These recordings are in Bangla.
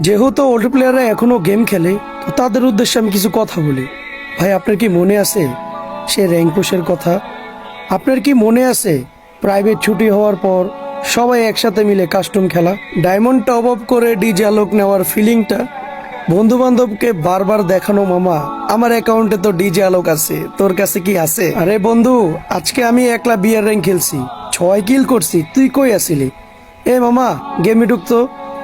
যেহেতু ওল্ড প্লেয়াররা এখনো গেম খেলে, তো তাদের উদ্দেশ্যে আমি কিছু কথা বলি। ভাই, আপনার কি মনে আছে সে র্যাঙ্ক পুশের কথা? আপনার কি মনে আছে প্রাইভেট ছুটি হওয়ার পর সবাই একসাথে মিলে কাস্টম খেলা, ডায়মন্ড টপ আপ করে ডিজে আলোক নেওয়ার ফিলিংটা, বন্ধু বান্ধবকে বারবার দেখানো, মামা আমার অ্যাকাউন্টে তো ডিজে আলোক আছে, তোর কাছে কি আছে? আরে বন্ধু, আজকে আমি একলা বিয়ার র্যাঙ্ক খেলছি, 6 কিল করছি, তুই কই আছিলি? এ মামা, গেমে ঢুকতো,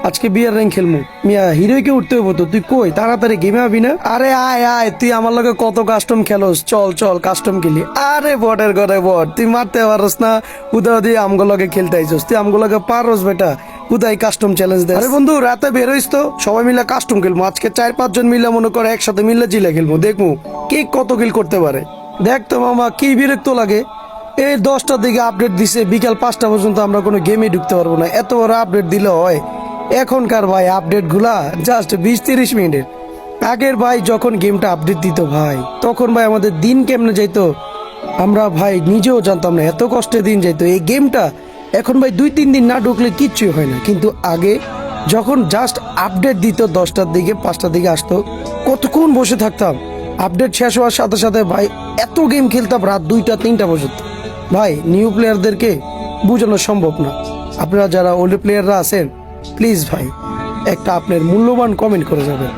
আজকে বিয়ার র্যাঙ্ক খেলমু। মিয়া হিরোকে উঠতে হবো তো, তুই কই? তাড়াতাড়ি গেমে আবি না? আরে আয় আয়, তুই আমার লগে কত কাস্টম খেলোস, চল চল কাস্টম খেলি। আরে বটের ঘরে বট, তুই মারতে পারস না, উদয় দিয়ে আমগো লগে খেলতে আইছস, তুই আমগো লগে পারস বেটা, উদয় কাস্টম চ্যালেঞ্জ দে। আরে বন্ধু, রাতে বেরোইস তো, সবাই মিলে কাস্টম খেলবো আজকে, 4-5 জন মিলে মনে করে একসাথে মিলে জিলে খেলবো, দেখবো কে কত কিল করতে পারে। দেখ তো মামা, কি বিরক্ত লাগে, এই 10টার দিকে আপডেট দিছে, বিকাল 5টা পর্যন্ত আমরা কোনো গেমে ঢুকতে পারবো না। এত বড় আপডেট দিলে হয়? এখনকার ভাই আপডেট গুলা জাস্ট 20-30 মিনিটের। আগের ভাই যখন গেমটা আপডেট দিত ভাই, তখন ভাই আমাদের দিন কেমনে যাইতো আমরা ভাই নিজেও জানতাম না, এত কষ্টে দিন যাইতো। এই গেমটা এখন ভাই 2-3 দিন না ঢুকলে কিচ্ছুই হয় না, কিন্তু আগে যখন জাস্ট আপডেট দিত 10টার দিকে 5টার দিকে আসতো, কতক্ষণ বসে থাকতাম। আপডেট শেষ হওয়ার সাথে সাথে ভাই এত গেম খেলতাম রাত 2টা-3টা পর্যন্ত। ভাই নিউ প্লেয়ারদেরকে বোঝানো সম্ভব না। আপনারা যারা ওল্ড প্লেয়াররা আছেন, প্লিজ ভাই একটা আপনার মূল্যবান কমেন্ট করে যাবেন।